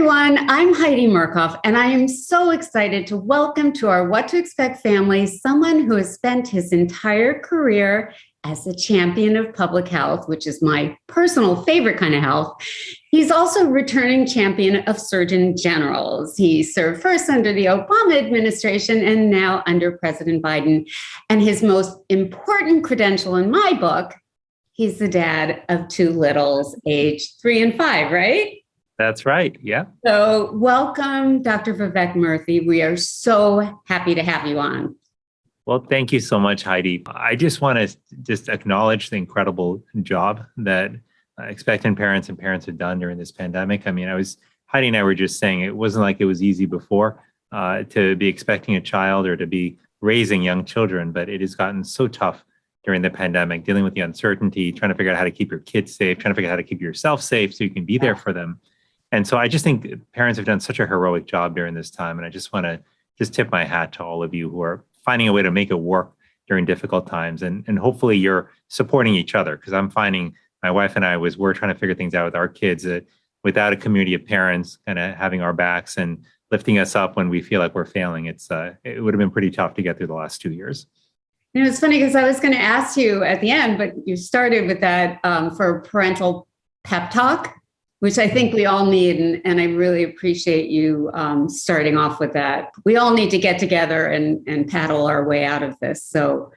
everyone. I'm Heidi Murkoff, and I am so excited to welcome to our What to Expect family someone who has spent his entire career as a champion of public health, which is my personal favorite kind of health. He's also returning champion of Surgeon Generals. He served first under the Obama administration and now under President Biden. And his most important credential in my book, he's the dad of two littles, aged 3 and 5, right? That's right. Yeah. So welcome, Dr. Vivek Murthy. We are so happy to have you on. Well, thank you so much, Heidi. I just want to acknowledge the incredible job that expectant parents and parents have done during this pandemic. I mean, Heidi and I were just saying it wasn't like it was easy before to be expecting a child or to be raising young children, but it has gotten so tough during the pandemic, dealing with the uncertainty, trying to figure out how to keep your kids safe, trying to figure out how to keep yourself safe so you can be there for them. And so I just think parents have done such a heroic job during this time. And I just want to tip my hat to all of you who are finding a way to make it work during difficult times. And hopefully you're supporting each other, because I'm finding my wife and we're trying to figure things out with our kids that without a community of parents kind of having our backs and lifting us up when we feel like we're failing, it would have been pretty tough to get through the last 2 years. You know, it's funny because I was going to ask you at the end, but you started with that for parental pep talk, which I think we all need. And I really appreciate you starting off with that. We all need to get together and paddle our way out of this. So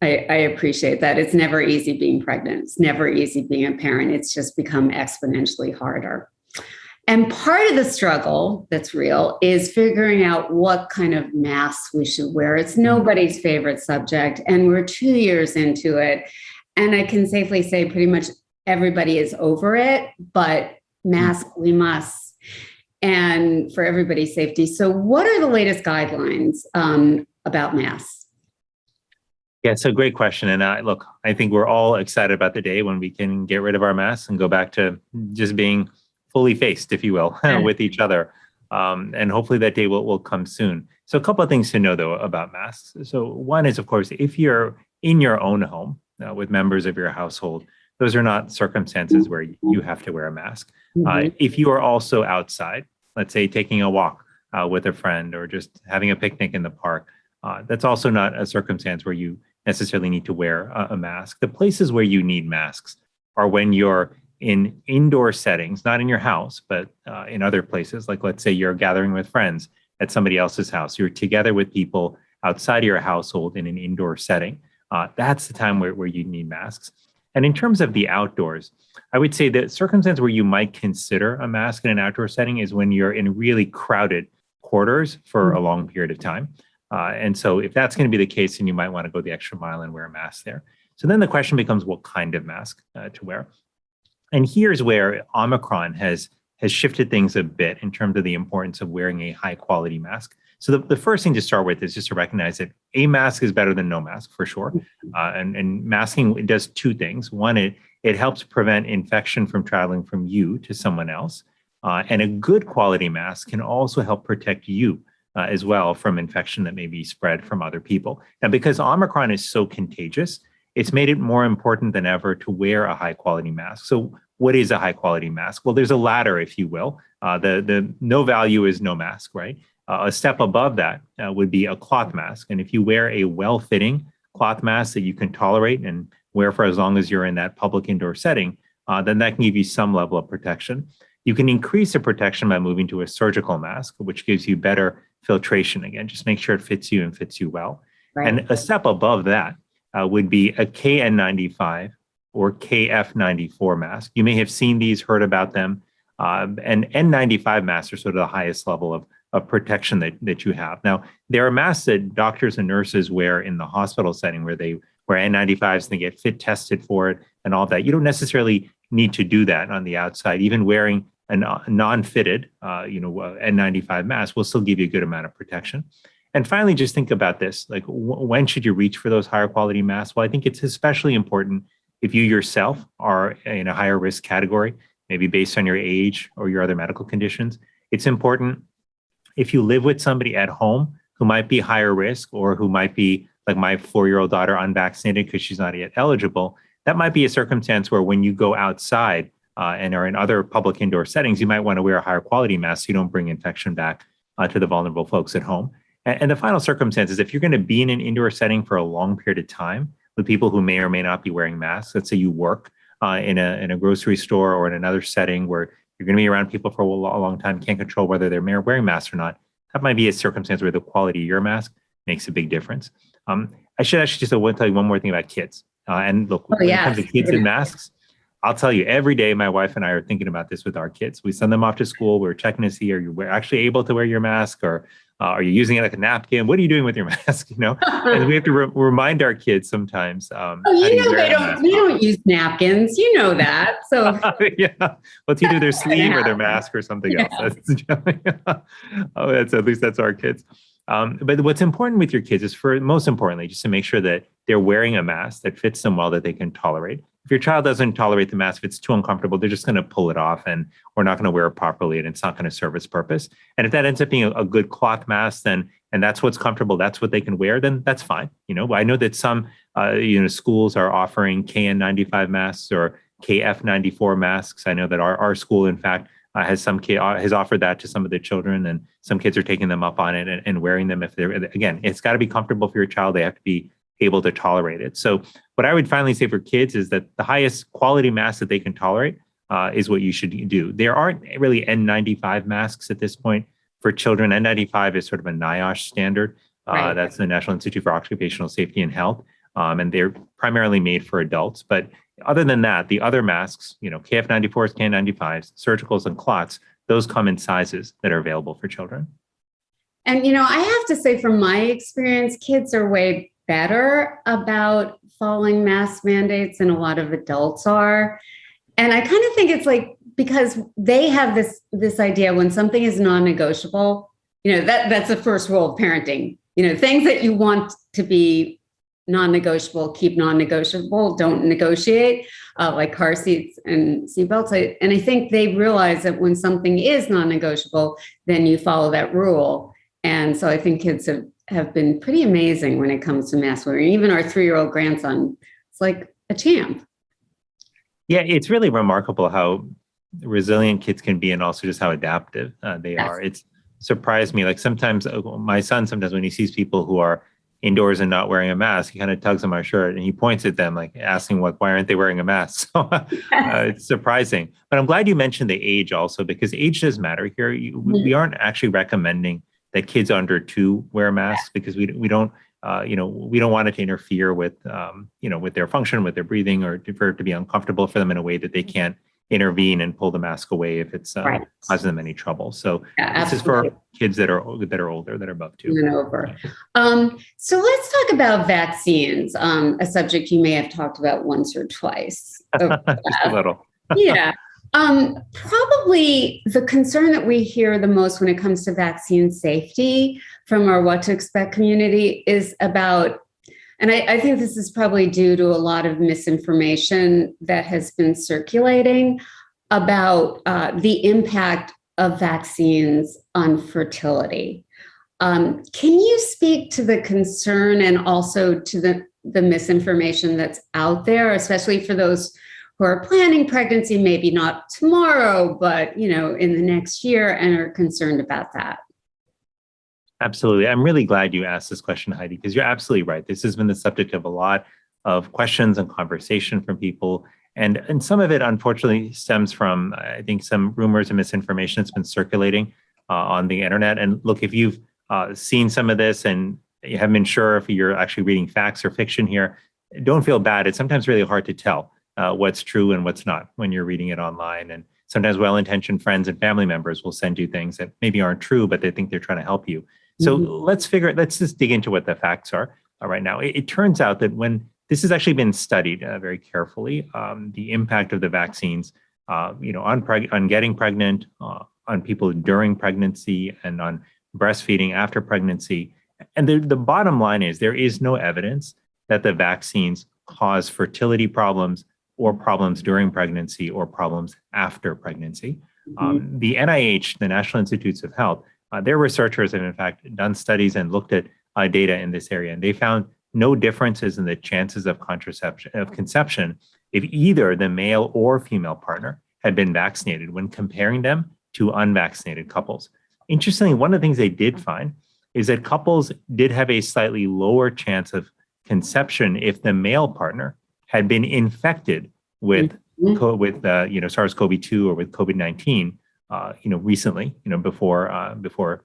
I appreciate that. It's never easy being pregnant. It's never easy being a parent. It's just become exponentially harder. And part of the struggle that's real is figuring out what kind of masks we should wear. It's nobody's favorite subject. And we're 2 years into it. And I can safely say pretty much everybody is over it, but mask we must, and for everybody's safety. So what are the latest guidelines about masks? Yeah, it's a great question. And I think we're all excited about the day when we can get rid of our masks and go back to just being fully faced, if you will, with each other. And hopefully that day will come soon. So a couple of things to know, though, about masks. So one is, of course, if you're in your own home with members of your household, those are not circumstances where you have to wear a mask. If you are also outside, let's say taking a walk with a friend or just having a picnic in the park, that's also not a circumstance where you necessarily need to wear a mask. The places where you need masks are when you're in indoor settings, not in your house, but in other places. Like, let's say you're gathering with friends at somebody else's house. You're together with people outside of your household in an indoor setting. That's the time where you need masks. And in terms of the outdoors, I would say the circumstance where you might consider a mask in an outdoor setting is when you're in really crowded quarters for a long period of time. And so if that's going to be the case, then you might want to go the extra mile and wear a mask there. So then the question becomes what kind of mask to wear. And here's where Omicron has shifted things a bit in terms of the importance of wearing a high quality mask. So the first thing to start with is just to recognize that a mask is better than no mask, for sure. And masking, it does two things. One, it helps prevent infection from traveling from you to someone else. And a good quality mask can also help protect you as well from infection that may be spread from other people. Now, because Omicron is so contagious, it's made it more important than ever to wear a high quality mask. So what is a high quality mask? Well, there's a ladder, if you will. The no value is no mask, right? A step above that would be a cloth mask. And if you wear a well-fitting cloth mask that you can tolerate and wear for as long as you're in that public indoor setting, then that can give you some level of protection. You can increase the protection by moving to a surgical mask, which gives you better filtration. Again, just make sure it fits you and fits you well. Right. And a step above that would be a KN95 or KF94 mask. You may have seen these, heard about them. And N95 masks are sort of the highest level of protection that you have. Now, there are masks that doctors and nurses wear in the hospital setting where they wear N95s and they get fit tested for it and all that. You don't necessarily need to do that on the outside. Even wearing a non-fitted, N95 mask will still give you a good amount of protection. And finally, just think about this, like when should you reach for those higher quality masks? Well, I think it's especially important if you yourself are in a higher risk category, maybe based on your age or your other medical conditions. It's important if you live with somebody at home who might be higher risk or who might be like my 4-year-old daughter unvaccinated because she's not yet eligible. That might be a circumstance where when you go outside, and are in other public indoor settings, you might want to wear a higher quality mask so you don't bring infection back to the vulnerable folks at home. And the final circumstance is if you're going to be in an indoor setting for a long period of time with people who may or may not be wearing masks, let's say you work in a grocery store or in another setting where you're going to be around people for a long time, can't control whether they're wearing masks or not, that might be a circumstance where the quality of your mask makes a big difference. I should actually just tell you one more thing about kids. And look, when it comes to kids and masks, I'll tell you, every day my wife and I are thinking about this with our kids. We send them off to school. We're checking to see, are you actually able to wear your mask, or are you using it like a napkin? What are you doing with your mask? And we have to remind our kids sometimes. They don't use napkins. You know that. So yeah, what's either their sleeve or their mask or something else. At least that's our kids. But what's important with your kids is, most importantly, just to make sure that they're wearing a mask that fits them well, that they can tolerate. If your child doesn't tolerate the mask, if it's too uncomfortable, they're just going to pull it off, and we're not going to wear it properly, and it's not going to serve its purpose. And if that ends up being a good cloth mask, and that's what's comfortable, that's what they can wear, then that's fine. I know that some schools are offering KN95 masks or KF94 masks. I know that our school, in fact, has offered that to some of the children, and some kids are taking them up on it and wearing them. If it's got to be comfortable for your child. They have to be able to tolerate it. So what I would finally say for kids is that the highest quality mask that they can tolerate is what you should do. There aren't really N95 masks at this point for children. N95 is sort of a NIOSH standard. Right. That's the National Institute for Occupational Safety and Health. And they're primarily made for adults. But other than that, the other masks, KF94s, KN95s, surgicals, and clots, those come in sizes that are available for children. And, I have to say, from my experience, kids are way better about following mask mandates than a lot of adults are. And I kind of think it's like, because they have this idea when something is non-negotiable, that's the first rule of parenting. Things that you want to be non-negotiable, keep non-negotiable, don't negotiate, like car seats and seatbelts. And I think they realize that when something is non-negotiable, then you follow that rule. And so I think kids have been pretty amazing when it comes to mask wearing. Even our 3-year-old grandson, it's like a champ. Yeah, it's really remarkable how resilient kids can be, and also just how adaptive they are. It's surprised me. Like sometimes my son, when he sees people who are indoors and not wearing a mask, he kind of tugs on my shirt and he points at them, like asking why aren't they wearing a mask? So it's surprising. But I'm glad you mentioned the age also, because age does matter here. We aren't actually recommending that kids under 2 wear masks, because we don't want it to interfere with with their function, with their breathing, or for it to be uncomfortable for them in a way that they can't intervene and pull the mask away if it's causing them any trouble. So this is for kids that are older, that are above 2 and over. So let's talk about vaccines, a subject you may have talked about once or twice. Just a little. Yeah. Probably the concern that we hear the most when it comes to vaccine safety from our What to Expect community is about, and I think this is probably due to a lot of misinformation that has been circulating about the impact of vaccines on fertility. Can you speak to the concern and also to the misinformation that's out there, especially for those who are planning pregnancy, maybe not tomorrow, but in the next year, and are concerned about that? Absolutely. I'm really glad you asked this question, Heidi, because you're absolutely right. This has been the subject of a lot of questions and conversation from people. And some of it, unfortunately, stems from, I think, some rumors and misinformation that's been circulating on the internet. And look, if you've seen some of this and you haven't been sure if you're actually reading facts or fiction here, don't feel bad. It's sometimes really hard to tell what's true and what's not when you're reading it online. And sometimes well-intentioned friends and family members will send you things that maybe aren't true, but they think they're trying to help you. So let's just dig into what the facts are right now. It turns out that when this has actually been studied very carefully, the impact of the vaccines, on getting pregnant, on people during pregnancy, and on breastfeeding after pregnancy. And the bottom line is there is no evidence that the vaccines cause fertility problems or problems during pregnancy or problems after pregnancy. The NIH, the National Institutes of Health, their researchers have in fact done studies and looked at data in this area, and they found no differences in the chances of conception if either the male or female partner had been vaccinated when comparing them to unvaccinated couples. Interestingly, one of the things they did find is that couples did have a slightly lower chance of conception if the male partner had been infected with SARS-CoV-2 or with COVID-19 recently, before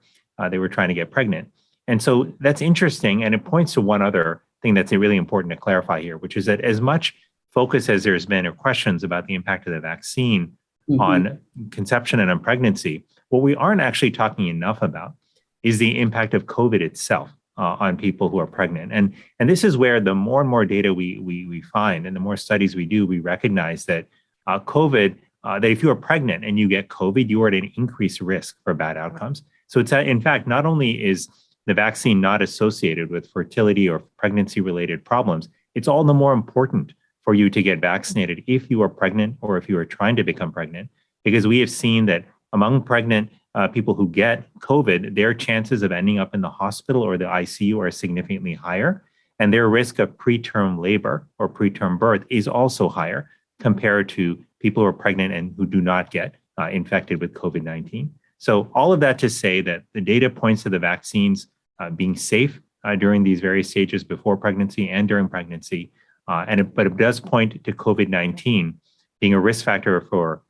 they were trying to get pregnant. And so that's interesting, and it points to one other thing that's really important to clarify here, which is that as much focus as there's been or questions about the impact of the vaccine on conception and on pregnancy, what we aren't actually talking enough about is the impact of COVID itself on people who are pregnant. And this is where the more and more data we find and the more studies we do, we recognize that COVID, that if you are pregnant and you get COVID, you are at an increased risk for bad outcomes. So it's in fact, not only is the vaccine not associated with fertility or pregnancy-related problems, it's all the more important for you to get vaccinated if you are pregnant or if you are trying to become pregnant, because we have seen that among pregnant people who get COVID, their chances of ending up in the hospital or the ICU are significantly higher, and their risk of preterm labor or preterm birth is also higher compared to people who are pregnant and who do not get infected with COVID-19. So all of that to say that the data points to the vaccines being safe during these various stages before pregnancy and during pregnancy, but it does point to COVID-19 being a risk factor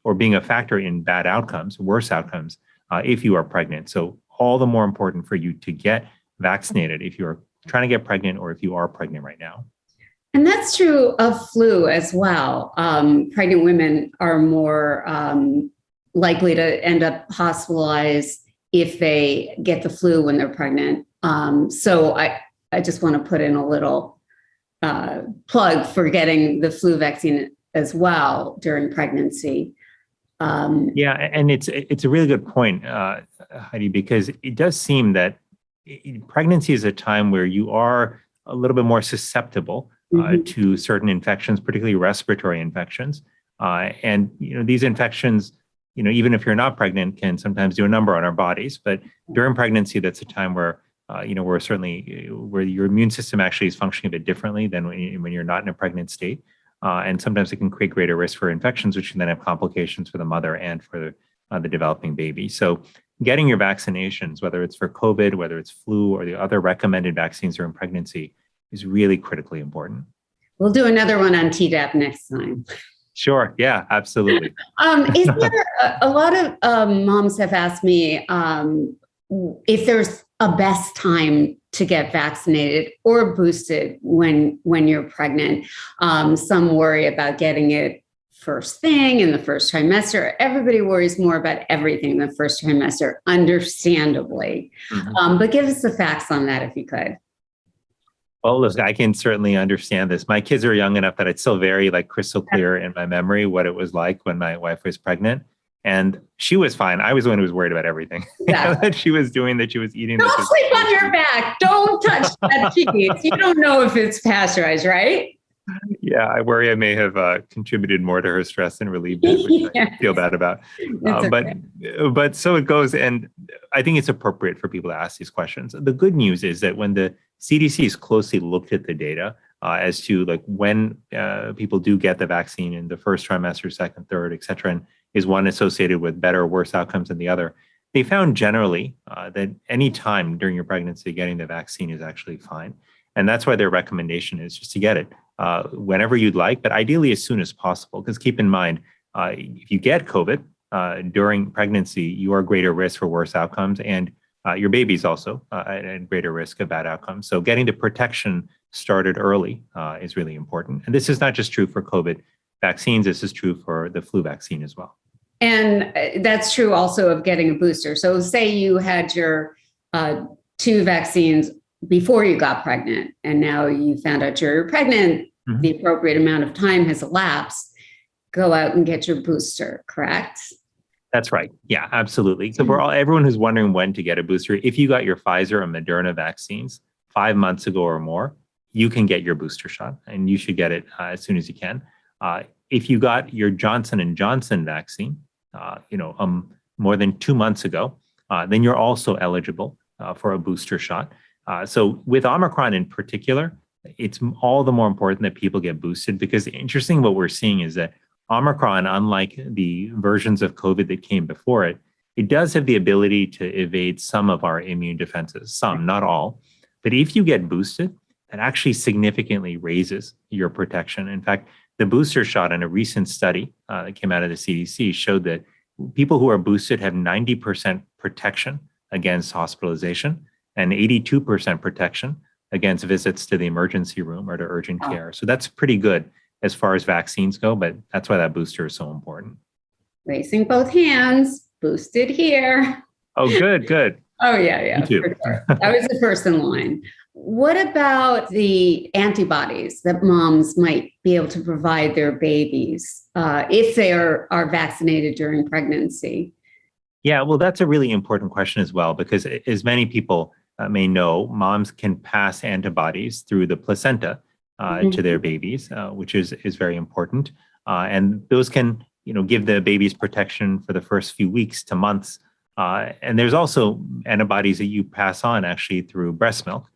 or being a factor in bad outcomes, worse outcomes, if you are pregnant. So all the more important for you to get vaccinated if you're trying to get pregnant or if you are pregnant right now. And that's true of flu as well. Pregnant women are more likely to end up hospitalized if they get the flu when they're pregnant. So I just want to put in a little plug for getting the flu vaccine as well during pregnancy. Yeah, and it's a really good point, Heidi, because it does seem that pregnancy is a time where you are a little bit more susceptible to certain infections, particularly respiratory infections. And these infections, even if you're not pregnant, can sometimes do a number on our bodies. But during pregnancy, that's a time where where your immune system actually is functioning a bit differently than when you're not in a pregnant state. And sometimes it can create greater risk for infections, which can then have complications for the mother and for the developing baby. So getting your vaccinations, whether it's for COVID, whether it's flu, or the other recommended vaccines during pregnancy, is really critically important. We'll do another one on Tdap next time. Sure. Yeah, absolutely. Is there a lot of moms have asked me if there's a best time to get vaccinated or boosted when you're pregnant. Some worry about getting it first thing in the first trimester. Everybody worries more about everything in the first trimester, understandably. But give us the facts on that if you could. Well, listen, I can certainly understand this. My kids are young enough that it's still very crystal clear in my memory what it was like when my wife was pregnant. And she was fine. I was the one who was worried about everything that she was doing, that she was eating. Don't sleep on your back. Don't touch that cheese. You don't know if it's pasteurized, right? Yeah, I worry I may have contributed more to her stress than relieved it, which I feel bad about. But so it goes. And I think it's appropriate for people to ask these questions. The good news is that when the CDC has closely looked at the data as to when people do get the vaccine in the first trimester, second, third, et cetera, and is one associated with better or worse outcomes than the other, they found generally that any time during your pregnancy getting the vaccine is actually fine. And that's why their recommendation is just to get it whenever you'd like, but ideally as soon as possible. Because keep in mind, if you get COVID during pregnancy, you are at greater risk for worse outcomes, and your baby's also at greater risk of bad outcomes. So getting the protection started early is really important. And this is not just true for COVID vaccines, this is true for the flu vaccine as well. And that's true also of getting a booster. So say you had your 2 vaccines before you got pregnant, and now you found out you're pregnant, the appropriate amount of time has elapsed, go out and get your booster, correct? That's right. Yeah, absolutely. So everyone who's wondering when to get a booster, if you got your Pfizer and Moderna vaccines 5 months ago or more, you can get your booster shot, and you should get it as soon as you can. If you got your Johnson & Johnson vaccine, more than 2 months ago, then you're also eligible for a booster shot. So with Omicron in particular, it's all the more important that people get boosted, because interesting what we're seeing is that Omicron, unlike the versions of COVID that came before it, it does have the ability to evade some of our immune defenses, some, not all. But if you get boosted, that actually significantly raises your protection. In fact, the booster shot in a recent study that came out of the CDC showed that people who are boosted have 90% protection against hospitalization and 82% protection against visits to the emergency room or to urgent care. So that's pretty good as far as vaccines go, but that's why that booster is so important. Raising both hands, boosted here. Oh, good, good. Oh, yeah, Me too. for sure. I was the first in line. What about the antibodies that moms might be able to provide their babies if they are vaccinated during pregnancy? Yeah, well, that's a really important question as well, because as many people may know, moms can pass antibodies through the placenta to their babies, which is very important. And those can, give the babies protection for the first few weeks to months. And there's also antibodies that you pass on actually through breast milk,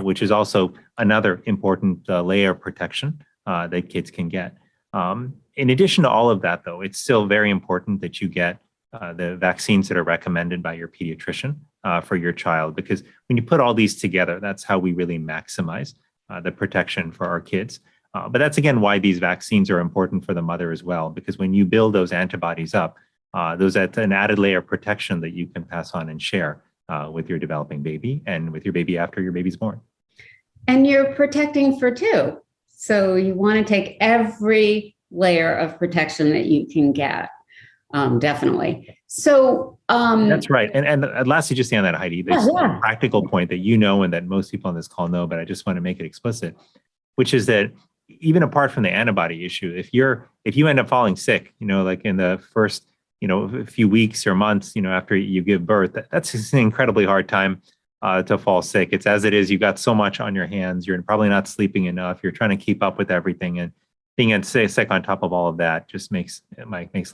which is also another important layer of protection that kids can get. In addition to all of that, though, it's still very important that you get the vaccines that are recommended by your pediatrician for your child, because when you put all these together, that's how we really maximize the protection for our kids. But that's, again, why these vaccines are important for the mother as well, because when you build those antibodies up, that's an added layer of protection that you can pass on and share with your developing baby and with your baby after your baby's born. And you're protecting for two. So you want to take every layer of protection that you can get. Definitely. So that's right. And lastly, just on that, Heidi, there's a practical point that and that most people on this call know, but I just want to make it explicit, which is that even apart from the antibody issue, if you end up falling sick, like in the first, a few weeks or months, after you give birth, that's an incredibly hard time to fall sick. It's as it is, you've got so much on your hands. You're probably not sleeping enough. You're trying to keep up with everything, and being sick on top of all of that just makes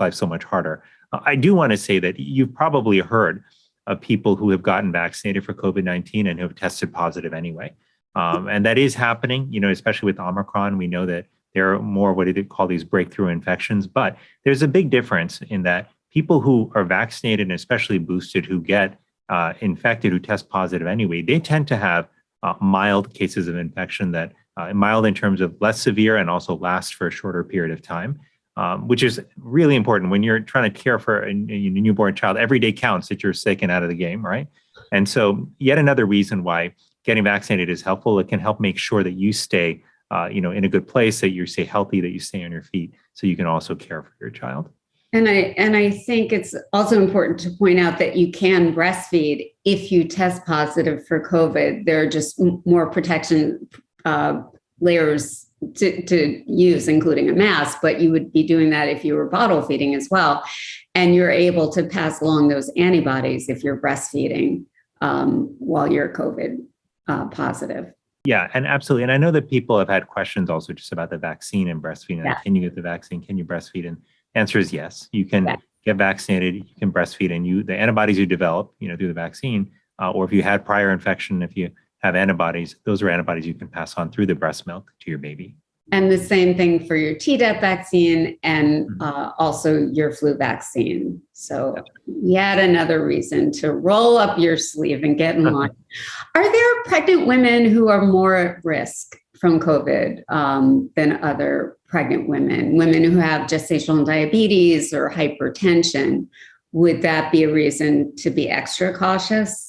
life so much harder. I do want to say that you've probably heard of people who have gotten vaccinated for COVID-19 and who have tested positive anyway. And that is happening, especially with Omicron. We know that there are more what they call these breakthrough infections, but there's a big difference in that people who are vaccinated and especially boosted who get infected, who test positive anyway, they tend to have mild cases of infection that mild in terms of less severe and also last for a shorter period of time, which is really important when you're trying to care for a newborn child. Every day counts that you're sick and out of the game, right? And so yet another reason why getting vaccinated is helpful. It can help make sure that you stay in a good place, that you stay healthy, that you stay on your feet, so you can also care for your child. And I think it's also important to point out that you can breastfeed if you test positive for COVID. There are just more protection layers to use, including a mask, but you would be doing that if you were bottle feeding as well. And you're able to pass along those antibodies if you're breastfeeding while you're COVID positive. Yeah, and absolutely. And I know that people have had questions also just about the vaccine and breastfeeding. Yeah. Can you get the vaccine? Can you breastfeed? And the answer is yes. You can get vaccinated, you can breastfeed, and the antibodies you develop, through the vaccine, or if you had prior infection, if you have antibodies, those are antibodies you can pass on through the breast milk to your baby. And the same thing for your Tdap vaccine and also your flu vaccine. So yet another reason to roll up your sleeve and get in line. Are there pregnant women who are more at risk from COVID than other pregnant women who have gestational diabetes or hypertension? Would that be a reason to be extra cautious?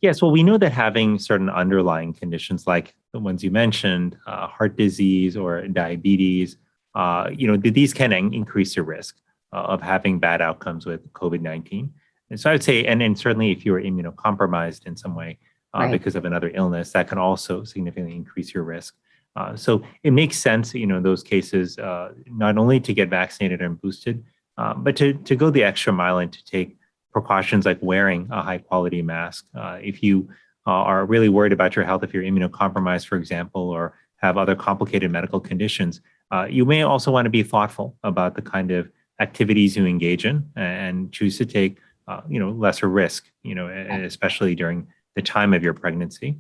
Yes, well, we know that having certain underlying conditions like the ones you mentioned, heart disease or diabetes, these can increase your risk of having bad outcomes with COVID-19. And so I would say, and certainly if you're immunocompromised in some way because of another illness, that can also significantly increase your risk. So it makes sense, in those cases, not only to get vaccinated and boosted, but to go the extra mile and to take precautions like wearing a high quality mask. If you are really worried about your health, if you're immunocompromised, for example, or have other complicated medical conditions, you may also want to be thoughtful about the kind of activities you engage in and choose to take, lesser risk, especially during the time of your pregnancy.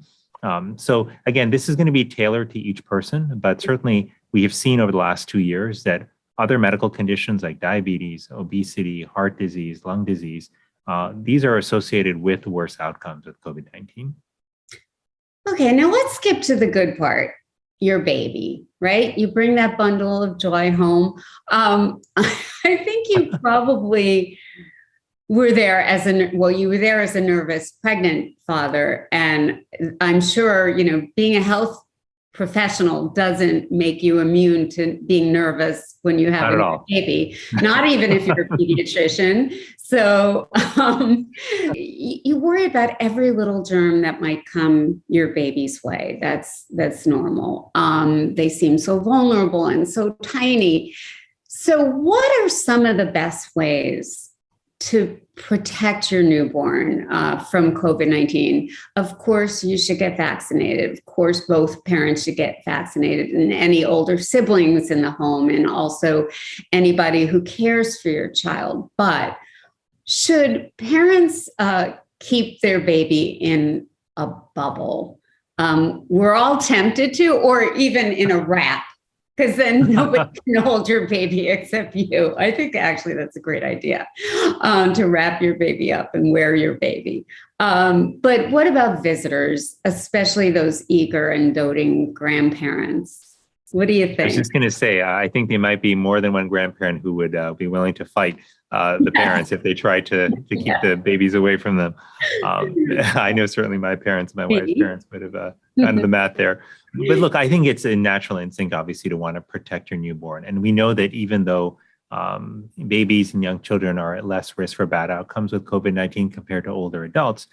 So again, this is going to be tailored to each person, but certainly we have seen over the last 2 years that other medical conditions like diabetes, obesity, heart disease, lung disease, these are associated with worse outcomes with COVID-19. Okay, now let's skip to the good part. Your baby, right? You bring that bundle of joy home. I think you probably were there as you were there as a nervous pregnant father. And I'm sure, being a health professional doesn't make you immune to being nervous when you have a baby, not even if you're a pediatrician. So you worry about every little germ that might come your baby's way. That's normal. They seem so vulnerable and so tiny. So what are some of the best ways to protect your newborn from COVID-19? Of course, you should get vaccinated. Of course, both parents should get vaccinated, and any older siblings in the home, and also anybody who cares for your child. But should parents keep their baby in a bubble? We're all tempted to, or even in a wrap, because then nobody can hold your baby except you. I think actually that's a great idea, to wrap your baby up and wear your baby. But what about visitors, especially those eager and doting grandparents? What do you think? I was just going to say, I think there might be more than one grandparent who would be willing to fight the parents if they try to keep the babies away from them. I know certainly my parents, my wife's parents would have gone to the mat there. But look, I think it's a natural instinct, obviously, to want to protect your newborn. And we know that even though babies and young children are at less risk for bad outcomes with COVID-19 compared to older adults,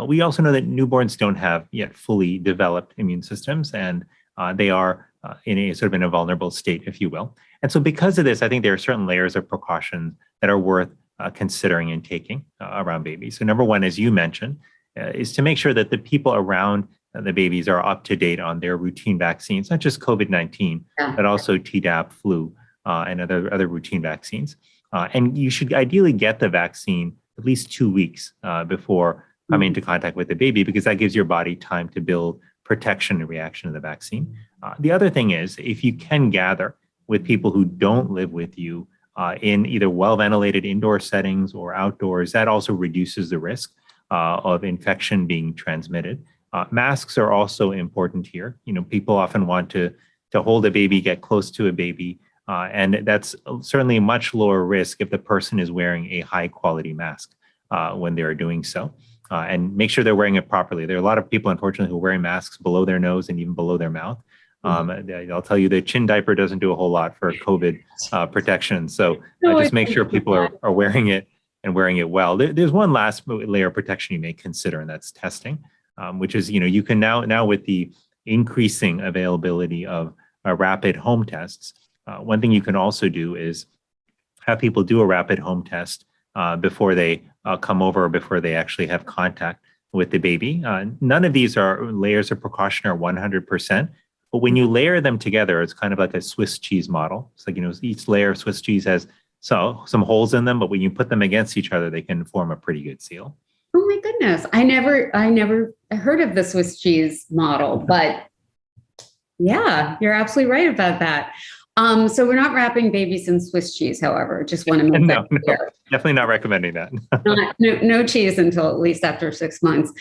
we also know that newborns don't have yet fully developed immune systems, and they are in a vulnerable state, if you will. And so because of this, I think there are certain layers of precautions that are worth considering and taking around babies. So number one, as you mentioned, is to make sure that the people around the babies are up to date on their routine vaccines, not just COVID-19, but also Tdap, flu, and other routine vaccines. And you should ideally get the vaccine at least 2 weeks before coming into contact with the baby, because that gives your body time to build protection and reaction to the vaccine. The other thing is, if you can gather with people who don't live with you in either well-ventilated indoor settings or outdoors, that also reduces the risk of infection being transmitted. Masks are also important here. People often want to hold a baby, get close to a baby, and that's certainly a much lower risk if the person is wearing a high-quality mask when they are doing so. And make sure they're wearing it properly. There are a lot of people, unfortunately, who are wearing masks below their nose and even below their mouth. I'll tell you, the chin diaper doesn't do a whole lot for COVID protection. So just make sure people are wearing it and wearing it well. There's one last layer of protection you may consider, and that's testing, which is, you can now with the increasing availability of rapid home tests, one thing you can also do is have people do a rapid home test before they come over, or before they actually have contact with the baby. None of these layers of precaution are 100%, but when you layer them together, it's kind of like a Swiss cheese model. It's like, each layer of Swiss cheese has some holes in them, but when you put them against each other, they can form a pretty good seal. Oh my goodness. I never heard of the Swiss cheese model, but yeah, you're absolutely right about that. So we're not wrapping babies in Swiss cheese, however. Just want to make that clear. Definitely not recommending that. No cheese until at least after 6 months.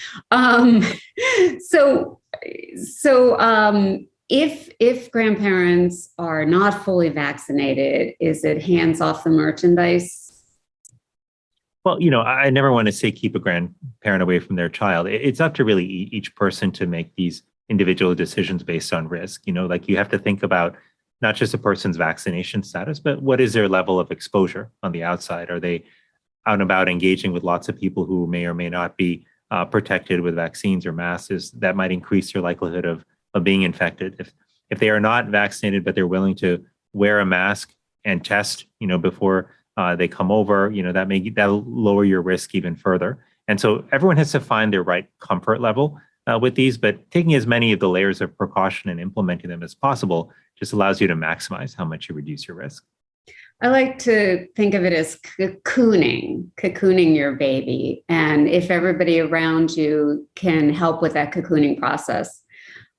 So if grandparents are not fully vaccinated, is it hands off the merchandise? Well, I never want to say keep a grandparent away from their child. It's up to really each person to make these individual decisions based on risk. Like you have to think about not just a person's vaccination status, but what is their level of exposure on the outside? Are they out and about engaging with lots of people who may or may not be protected with vaccines or masks? That might increase your likelihood of being infected. If they are not vaccinated, but they're willing to wear a mask and test, before they come over, that'll lower your risk even further. And so everyone has to find their right comfort level with these, but taking as many of the layers of precaution and implementing them as possible just allows you to maximize how much you reduce your risk. I like to think of it as cocooning your baby. And if everybody around you can help with that cocooning process,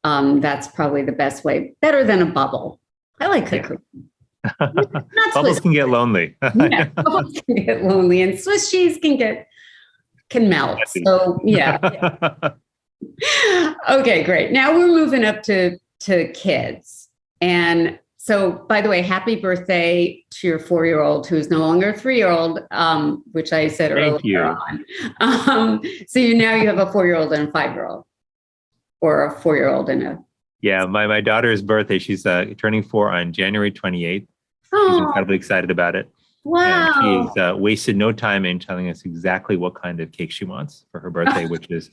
that's probably the best way, better than a bubble. I like cocooning. Not Bubbles Swiss. can get lonely. Yeah, bubbles can get lonely, and Swiss cheese can melt. So yeah. Okay, great. Now we're moving up to kids. And so, by the way, happy birthday to your 4-year-old, who's no longer a 3-year-old, which I said Thank earlier you. on. So now you have a 4-year-old and a 5-year-old, or a 4-year-old and a. Yeah, my daughter's birthday, she's turning 4 on January 28th. She's Oh, incredibly excited about it. And wow. she's wasted no time in telling us exactly what kind of cake she wants for her birthday, which is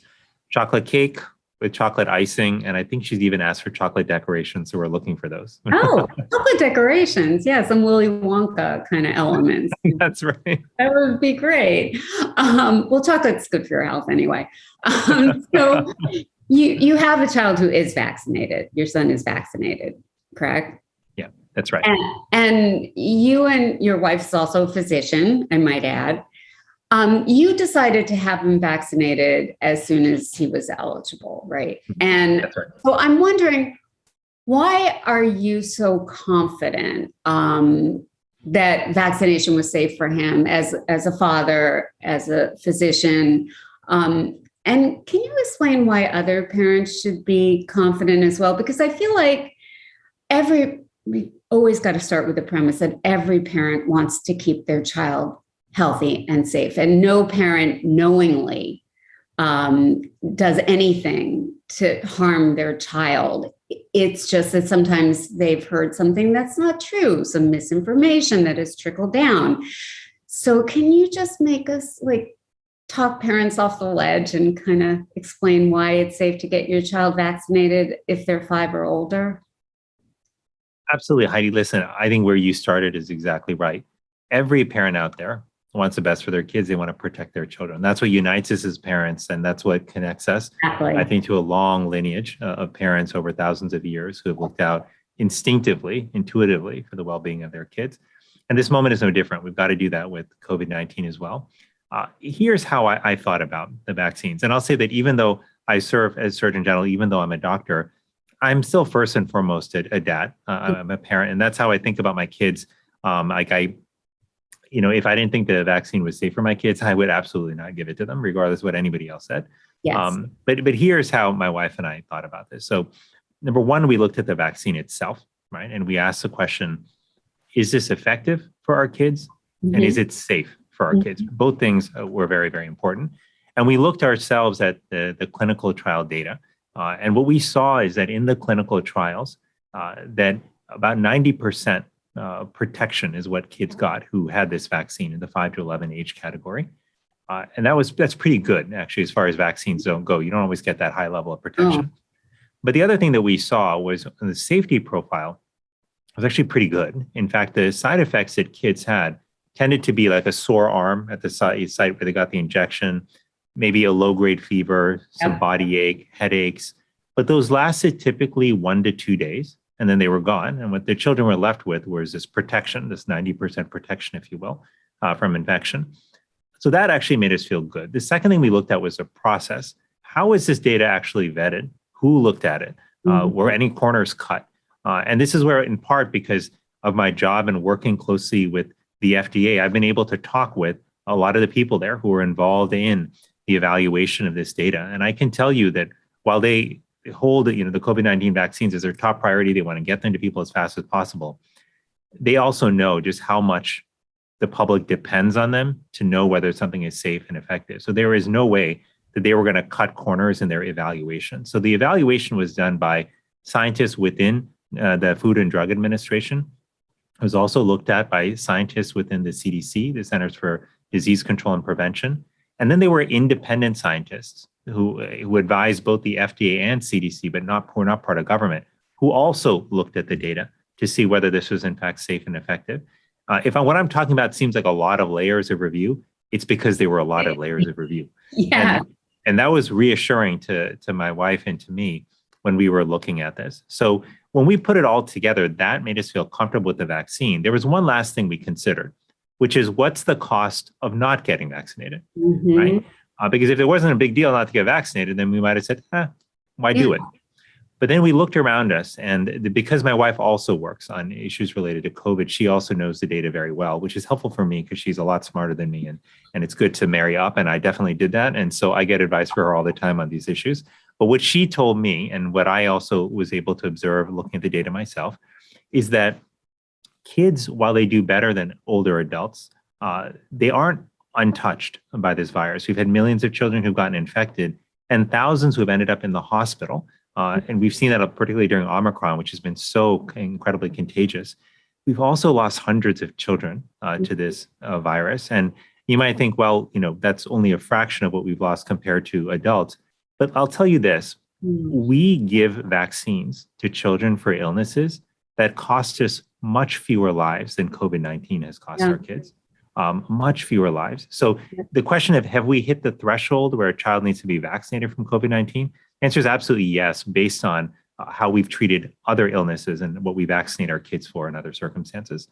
chocolate cake with chocolate icing. And I think she's even asked for chocolate decorations. So we're looking for those. Oh, chocolate decorations. Yeah, some Willy Wonka kind of elements. That's right. That would be great. Well, chocolate's good for your health anyway. So you have a child who is vaccinated. Your son is vaccinated, correct? Yeah, that's right. And you and your wife's also a physician, I might add. You decided to have him vaccinated as soon as he was eligible, right? And That's right. so I'm wondering, why are you so confident that vaccination was safe for him as a father, as a physician? And can you explain why other parents should be confident as well? Because I feel like we always got to start with the premise that every parent wants to keep their child healthy and safe, and no parent knowingly does anything to harm their child. It's just that sometimes they've heard something that's not true, some misinformation that has trickled down. So can you just make us talk parents off the ledge and kind of explain why it's safe to get your child vaccinated if they're 5 or older? Absolutely, Heidi. Listen, I think where you started is exactly right. Every parent out there wants the best for their kids. They want to protect their children. That's what unites us as parents, and that's what connects us, Exactly. I think, to a long lineage of parents over thousands of years who have looked out instinctively, intuitively for the well-being of their kids. And this moment is no different. We've got to do that with COVID-19 as well. Here's how I thought about the vaccines. And I'll say that even though I serve as Surgeon General, even though I'm a doctor, I'm still first and foremost a dad. I'm a parent, and that's how I think about my kids. If I didn't think the vaccine was safe for my kids, I would absolutely not give it to them, regardless of what anybody else said. Yes. But here's how my wife and I thought about this. So, number one, we looked at the vaccine itself, right? And we asked the question, is this effective for our kids? Mm-hmm. And is it safe for our kids? Both things were very, very important. And we looked ourselves at the clinical trial data. And what we saw is that in the clinical trials, that about 90% protection is what kids got who had this vaccine in the 5 to 11 age category. And that's pretty good, actually, as far as vaccines don't go. You don't always get that high level of protection. Oh. But the other thing that we saw was the safety profile was actually pretty good. In fact, the side effects that kids had tended to be like a sore arm at the site where they got the injection, maybe a low-grade fever, some body ache, headaches. But those lasted typically 1 to 2 days, and then they were gone. And what the children were left with was this protection, this 90% protection, if you will, from infection. So that actually made us feel good. The second thing we looked at was the process. How is this data actually vetted? Who looked at it? Were any corners cut? And this is where, in part, because of my job and working closely with the FDA, I've been able to talk with a lot of the people there who are involved in the evaluation of this data. And I can tell you that while they hold the COVID-19 vaccines as their top priority, they want to get them to people as fast as possible, they also know just how much the public depends on them to know whether something is safe and effective. So there is no way that they were going to cut corners in their evaluation. So the evaluation was done by scientists within the Food and Drug Administration. It was also looked at by scientists within the CDC, the Centers for Disease Control and Prevention. And then they were independent scientists who advised both the FDA and CDC, but were not part of government, who also looked at the data to see whether this was in fact safe and effective. What I'm talking about seems like a lot of layers of review, it's because there were a lot of layers of review. Yeah. And that was reassuring to my wife and to me when we were looking at this. So when we put it all together, that made us feel comfortable with the vaccine. There was one last thing we considered, which is what's the cost of not getting vaccinated, right? Because if it wasn't a big deal not to get vaccinated, then we might have said, why do it? But then we looked around us, and because my wife also works on issues related to COVID, she also knows the data very well, which is helpful for me because she's a lot smarter than me, and it's good to marry up. And I definitely did that. And so I get advice for her all the time on these issues. But what she told me, and what I also was able to observe looking at the data myself, is that kids, while they do better than older adults, they aren't untouched by this virus. We've had millions of children who've gotten infected and thousands who have ended up in the hospital. And we've seen that particularly during Omicron, which has been so incredibly contagious. We've also lost hundreds of children to this virus. And you might think, well, that's only a fraction of what we've lost compared to adults. But I'll tell you this, we give vaccines to children for illnesses that cost us much fewer lives than COVID-19 has cost our kids. Much fewer lives. So the question of have we hit the threshold where a child needs to be vaccinated from COVID-19? The answer is absolutely yes, based on how we've treated other illnesses and what we vaccinate our kids for in other circumstances.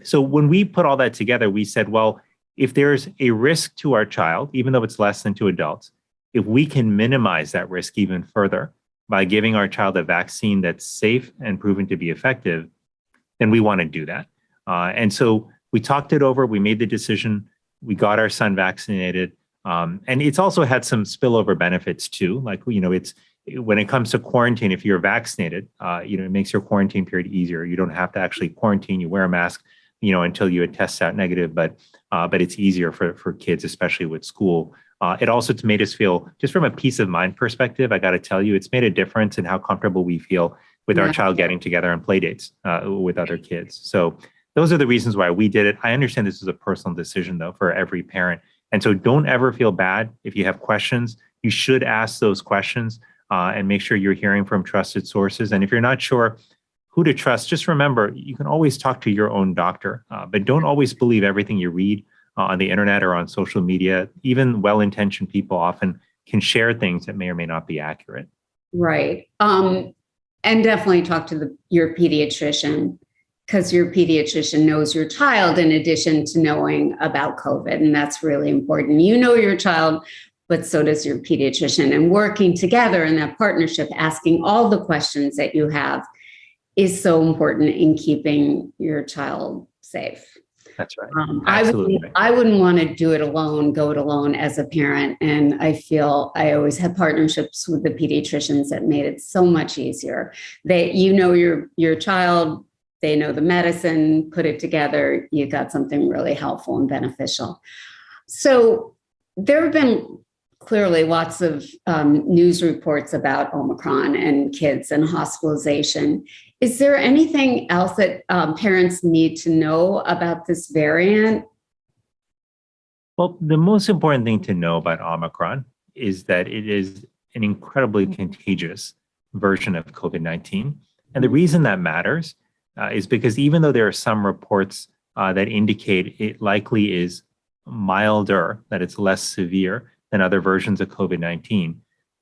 So when we put all that together, we said, well, if there's a risk to our child, even though it's less than to adults, if we can minimize that risk even further by giving our child a vaccine that's safe and proven to be effective, then we want to do that. And so we talked it over, we made the decision, we got our son vaccinated. And it's also had some spillover benefits too. Like, it's when it comes to quarantine, if you're vaccinated, it makes your quarantine period easier. You don't have to actually quarantine, you wear a mask, until you test out negative, but it's easier for kids, especially with school. It also made us feel, just from a peace of mind perspective, I got to tell you, it's made a difference in how comfortable we feel with our child getting together on play dates with other kids. So those are the reasons why we did it. I understand this is a personal decision, though, for every parent. And so don't ever feel bad if you have questions. You should ask those questions and make sure you're hearing from trusted sources. And if you're not sure who to trust, just remember, you can always talk to your own doctor, but don't always believe everything you read on the internet or on social media. Even well-intentioned people often can share things that may or may not be accurate. Right. And definitely talk to your pediatrician, because your pediatrician knows your child in addition to knowing about COVID. And that's really important. You know your child, but so does your pediatrician. And working together in that partnership, asking all the questions that you have is so important in keeping your child safe. That's right. I wouldn't want to do it alone, go it alone as a parent. And I feel I always had partnerships with the pediatricians that made it so much easier. Your child, they know the medicine, put it together, you got something really helpful and beneficial. So there have been clearly lots of news reports about Omicron and kids and hospitalization. Is there anything else that parents need to know about this variant? Well, the most important thing to know about Omicron is that it is an incredibly contagious version of COVID-19. And the reason that matters is because even though there are some reports that indicate it likely is milder, that it's less severe than other versions of COVID-19,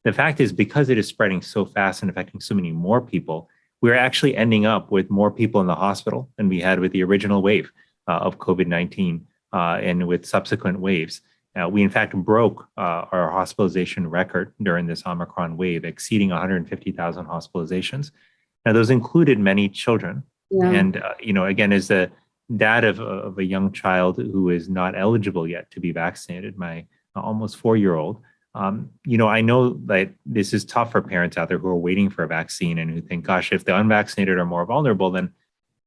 the fact is, because it is spreading so fast and affecting so many more people, we're actually ending up with more people in the hospital than we had with the original wave of COVID-19 and with subsequent waves. We, in fact, broke our hospitalization record during this Omicron wave, exceeding 150,000 hospitalizations. Now, those included many children. Yeah. And, again, as the dad of a young child who is not eligible yet to be vaccinated, my almost 4-year-old, I know that this is tough for parents out there who are waiting for a vaccine and who think, gosh, if the unvaccinated are more vulnerable, then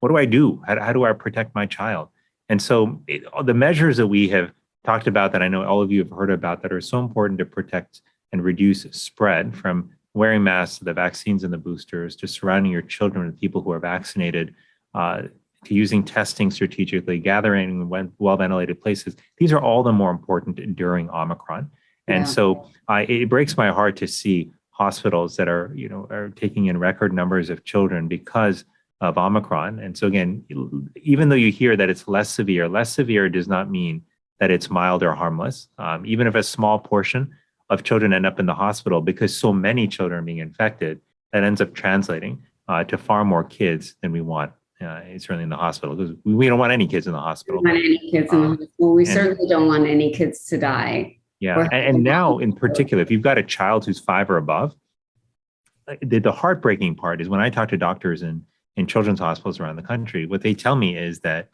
what do I do? How do I protect my child? And so the measures that we have talked about that I know all of you have heard about that are so important to protect and reduce spread, from wearing masks to the vaccines and the boosters, to surrounding your children with people who are vaccinated, to using testing strategically, gathering in well-ventilated places. These are all the more important during Omicron. And so it breaks my heart to see hospitals that are taking in record numbers of children because of Omicron. And so again, even though you hear that it's less severe does not mean that it's mild or harmless. Even if a small portion of children end up in the hospital, because so many children are being infected, that ends up translating to far more kids than we want. Certainly in the hospital, because we don't want any kids in the hospital. We don't want any kids in the hospital. We certainly don't want any kids to die. Yeah, and now in particular, if you've got a child who's 5 or above, the heartbreaking part is when I talk to doctors in children's hospitals around the country, what they tell me is that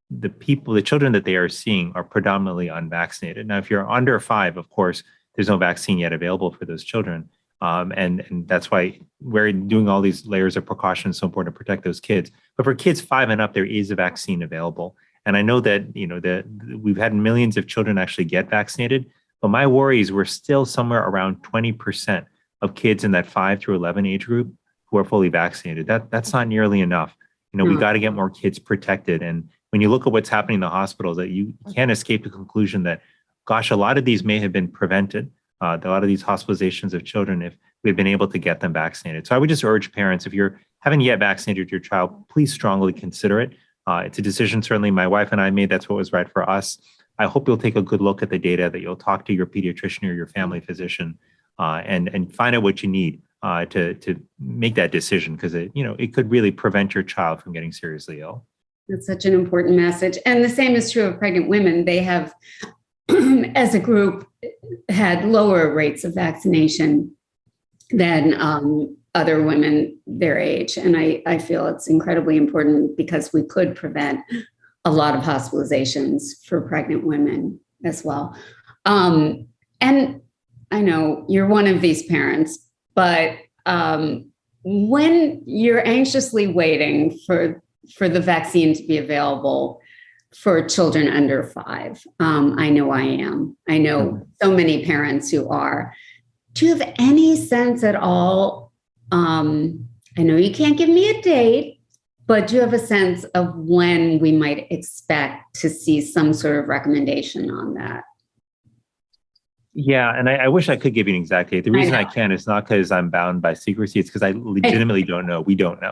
the children that they are seeing are predominantly unvaccinated. Now, if you're under 5, of course, there's no vaccine yet available for those children. And that's why we're doing all these layers of precautions so important to protect those kids. But for kids 5 and up, there is a vaccine available. And I know that, that we've had millions of children actually get vaccinated, but my worry is we're still somewhere around 20% of kids in that 5 through 11 age group who are fully vaccinated. That's not nearly enough. We got to get more kids protected. And when you look at what's happening in the hospitals, that you can't escape the conclusion that, gosh, a lot of these may have been prevented. A lot of these hospitalizations of children, if we've been able to get them vaccinated. So I would just urge parents, if you haven't yet vaccinated your child, please strongly consider it. It's a decision certainly my wife and I made. That's what was right for us. I hope you'll take a good look at the data, that you'll talk to your pediatrician or your family physician and find out what you need to make that decision, because it could really prevent your child from getting seriously ill. That's such an important message. And the same is true of pregnant women. They have, as a group, had lower rates of vaccination than other women their age. And I feel it's incredibly important because we could prevent a lot of hospitalizations for pregnant women as well. And I know you're one of these parents, but when you're anxiously waiting for the vaccine to be available for children under 5, I know I am. I know so many parents who are. Do you have any sense at all? I know you can't give me a date, but do you have a sense of when we might expect to see some sort of recommendation on that? Yeah, and I wish I could give you an exact date. The reason I can't is not because I'm bound by secrecy. It's because I legitimately don't know. We don't know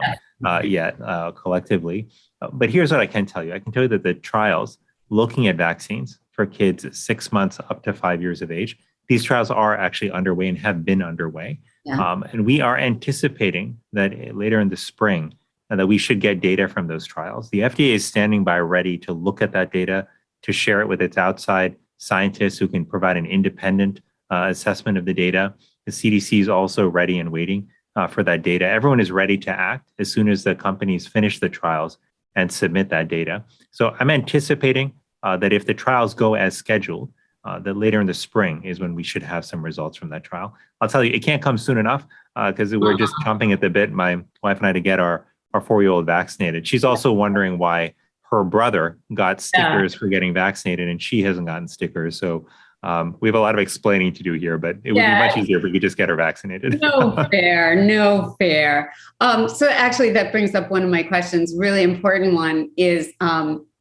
yet collectively. But here's what I can tell you. I can tell you that the trials looking at vaccines for kids 6 months up to 5 years of age, these trials are actually underway and have been underway. Yeah. And we are anticipating that later in the spring that we should get data from those trials. The FDA is standing by ready to look at that data, to share it with its outside scientists who can provide an independent assessment of the data. The CDC is also ready and waiting for that data. Everyone is ready to act as soon as the companies finish the trials and submit that data. So I'm anticipating that if the trials go as scheduled, that later in the spring is when we should have some results from that trial. I'll tell you, it can't come soon enough because we're just chomping at the bit, my wife and I, to get our 4-year-old vaccinated. She's also wondering why her brother got stickers for getting vaccinated and she hasn't gotten stickers. So we have a lot of explaining to do here, but it would be much easier if we could just get her vaccinated. No fair. So actually that brings up one of my questions, really important one is,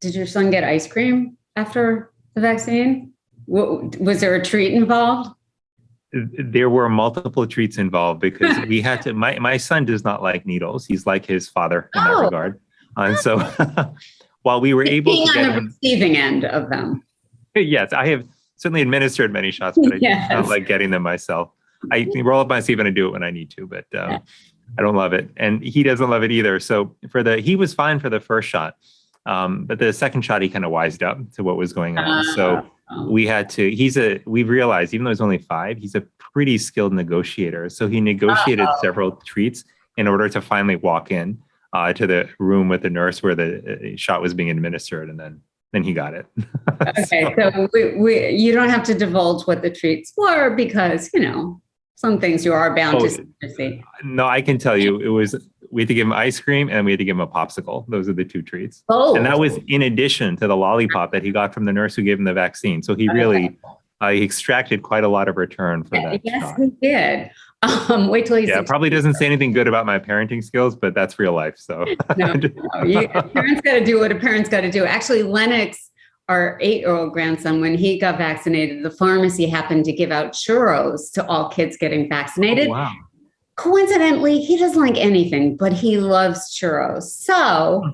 did your son get ice cream after the vaccine? Was there a treat involved? There were multiple treats involved because we had to, my son does not like needles. He's like his father in that regard. And so while we were able to get him, receiving end of them. Yes, I have certainly administered many shots, but I do not like getting them myself. I can roll up my sleeve and I do it when I need to, but I don't love it. And he doesn't love it either. So he was fine for the first shot. But the second shot, he kind of wised up to what was going on. So we had to, we realized, even though he's only 5, he's a pretty skilled negotiator. So he negotiated several treats in order to finally walk in to the room with the nurse where the shot was being administered. And then he got it. Okay. So you don't have to divulge what the treats were because, some things you are bound to see. No, I can tell you we had to give him ice cream and we had to give him a popsicle. Those are the 2 treats. And that was in addition to the lollipop that he got from the nurse who gave him the vaccine. So he really he extracted quite a lot of return for that. Yes, shot. he did. Wait till he's probably doesn't say anything good about my parenting skills, but that's real life. So no. Parents got to do what a parent's got to do. Actually, Lennox, our 8-year-old grandson, when he got vaccinated, the pharmacy happened to give out churros to all kids getting vaccinated. Oh, wow. Coincidentally, he doesn't like anything, but he loves churros. So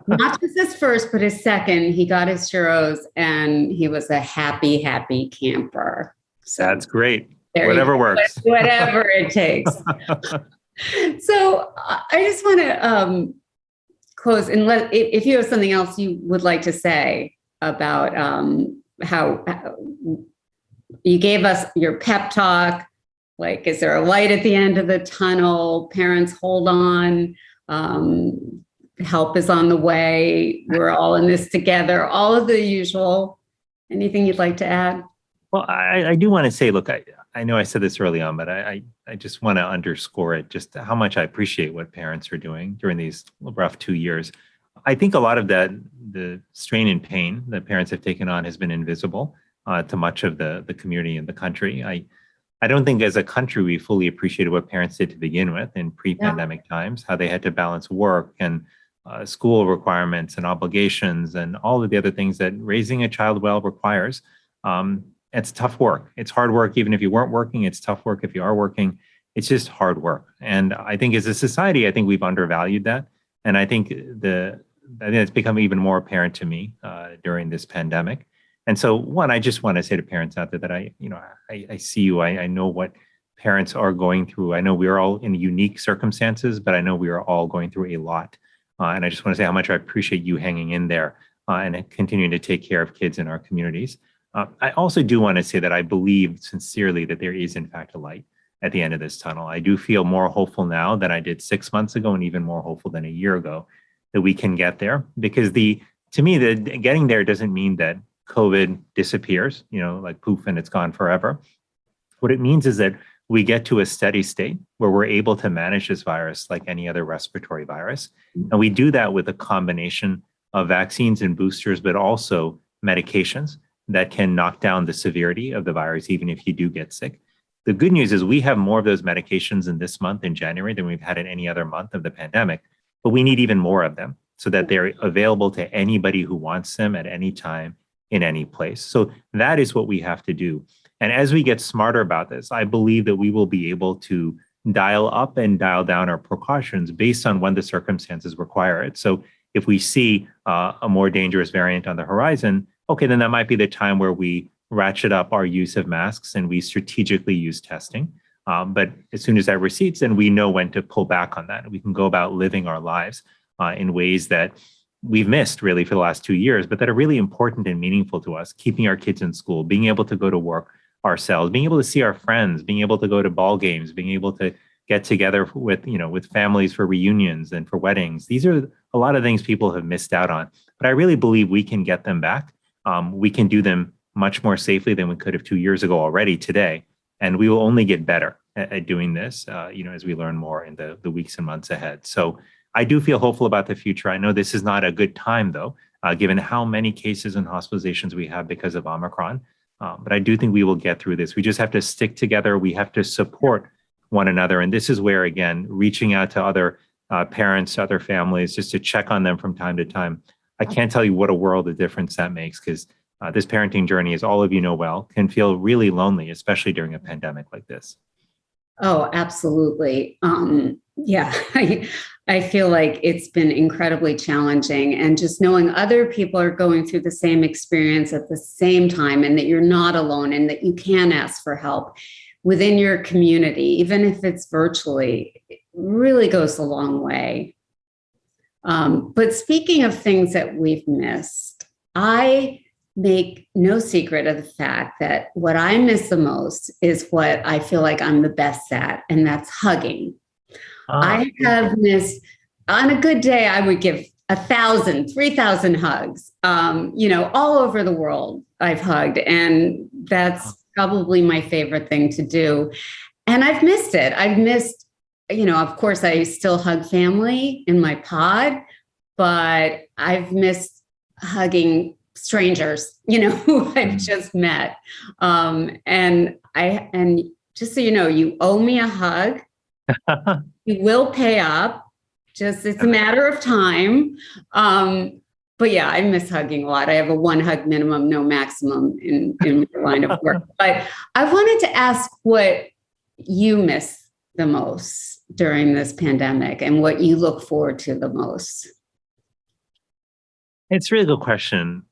not just his first, but his second, he got his churros and he was a happy, happy camper. So that's great. Whatever works. Whatever it takes. So I just want to close and if you have something else you would like to say about how you gave us your pep talk, Like, is there a light at the end of the tunnel? Parents, hold on. Help is on the way. We're all in this together. All of the usual. Anything you'd like to add? Well, I do want to say, look, I know I said this early on, but I just want to underscore it, just how much I appreciate what parents are doing during these rough 2 years. I think a lot of that, the strain and pain that parents have taken on has been invisible to much of the community and the country. I don't think as a country we fully appreciated what parents did to begin with in pre-pandemic times, how they had to balance work and school requirements and obligations and all of the other things that raising a child well requires. It's tough work. It's hard work, even if you weren't working. It's tough work if you are working. It's just hard work. And I think as a society, I think we've undervalued that. And I think it's become even more apparent to me during this pandemic. And so, one, I just want to say to parents out there that I see you. I know what parents are going through. I know we are all in unique circumstances, but I know we are all going through a lot. And I just want to say how much I appreciate you hanging in there and continuing to take care of kids in our communities. I also do want to say that I believe sincerely that there is, in fact, a light at the end of this tunnel. I do feel more hopeful now than I did 6 months ago, and even more hopeful than a year ago that we can get there. Because to me, the getting there doesn't mean that COVID disappears, like poof, and it's gone forever. What it means is that we get to a steady state where we're able to manage this virus like any other respiratory virus. And we do that with a combination of vaccines and boosters, but also medications that can knock down the severity of the virus, even if you do get sick. The good news is we have more of those medications in this month in January than we've had in any other month of the pandemic, but we need even more of them so that they're available to anybody who wants them at any time, in any place. So that is what we have to do. And as we get smarter about this, I believe that we will be able to dial up and dial down our precautions based on when the circumstances require it. So if we see a more dangerous variant on the horizon, okay, then that might be the time where we ratchet up our use of masks and we strategically use testing. But as soon as that recedes, then we know when to pull back on that. We can go about living our lives in ways that we've missed really for the last 2 years, but that are really important and meaningful to us, keeping our kids in school, being able to go to work ourselves, being able to see our friends, being able to go to ball games, being able to get together with families for reunions and for weddings. These are a lot of things people have missed out on, but I really believe we can get them back. We can do them much more safely than we could have 2 years ago already today. And we will only get better at doing this, as we learn more in the weeks and months ahead. So I do feel hopeful about the future. I know this is not a good time, though, given how many cases and hospitalizations we have because of Omicron. But I do think we will get through this. We just have to stick together. We have to support one another. And this is where, again, reaching out to other parents, other families, just to check on them from time to time. I can't tell you what a world of difference that makes, because this parenting journey, as all of you know well, can feel really lonely, especially during a pandemic like this. Oh, absolutely. Yeah, I feel like it's been incredibly challenging. And just knowing other people are going through the same experience at the same time, and that you're not alone, and that you can ask for help within your community, even if it's virtually, it really goes a long way. But speaking of things that we've missed, I make no secret of the fact that what I miss the most is what I feel like I'm the best at, and that's hugging. I have missed, on a good day, I would give 1,000, 3,000 hugs, all over the world I've hugged. And that's probably my favorite thing to do. And I've missed it. I've missed, of course, I still hug family in my pod, but I've missed hugging strangers, who I've just met. And just so you know, you owe me a hug. You will pay up. Just, it's a matter of time. But yeah, I miss hugging a lot. I have a 1 hug minimum, no maximum in my line of work. But I wanted to ask what you miss the most during this pandemic and what you look forward to the most. It's a really good question.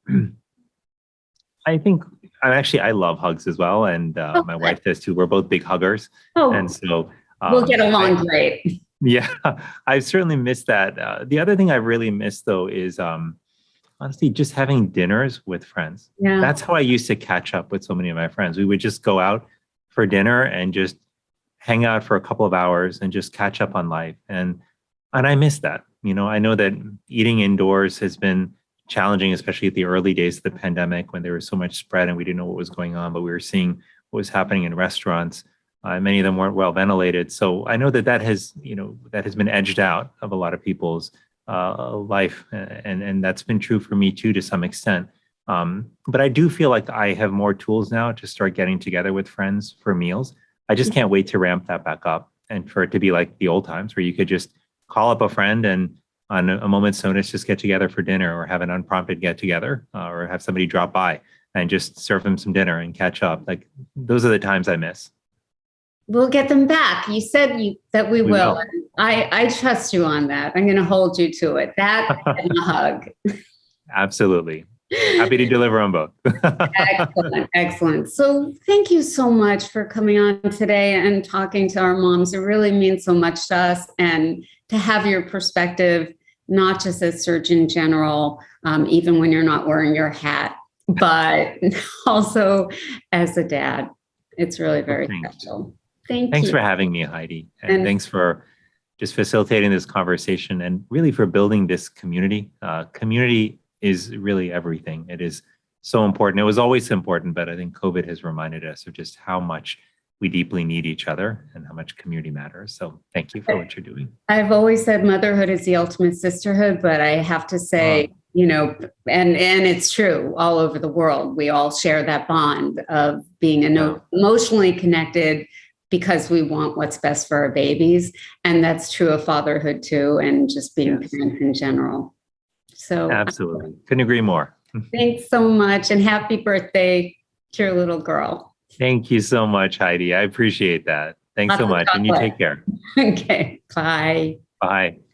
I think I love hugs as well. And my wife does too. We're both big huggers. Oh, and so we'll get along great. Yeah, I've certainly missed that. The other thing I really miss, though, is honestly just having dinners with friends. Yeah. That's how I used to catch up with so many of my friends. We would just go out for dinner and just hang out for a couple of hours and just catch up on life. And I miss that. I know that eating indoors has been challenging, especially at the early days of the pandemic when there was so much spread and we didn't know what was going on, but we were seeing what was happening in restaurants. Many of them weren't well ventilated. So I know that has been edged out of a lot of people's life. And that's been true for me too, to some extent. But I do feel like I have more tools now to start getting together with friends for meals. I just can't wait to ramp that back up and for it to be like the old times where you could just call up a friend and on a moment's notice, just get together for dinner or have an unprompted get together or have somebody drop by and just serve them some dinner and catch up. Like those are the times I miss. We'll get them back. You said that we will. I trust you on that. I'm going to hold you to it. That and a hug. Absolutely. Happy to deliver on both. Excellent. Excellent. So thank you so much for coming on today and talking to our moms. It really means so much to us, and to have your perspective, not just as Surgeon General, even when you're not wearing your hat, but also as a dad. It's really very special. Thanks for having me, Heidi. And thanks for just facilitating this conversation and really for building this community. Community is really everything. It is so important. It was always important, but I think COVID has reminded us of just how much we deeply need each other and how much community matters. So thank you for what you're doing. I've always said motherhood is the ultimate sisterhood, but I have to say, and it's true all over the world. We all share that bond of being emotionally connected because we want what's best for our babies. And that's true of fatherhood too, and just being parents in general. So absolutely. Couldn't agree more. Thanks so much. And happy birthday to your little girl. Thank you so much, Heidi. I appreciate that. Thanks so much. And you take care. Okay. Bye. Bye.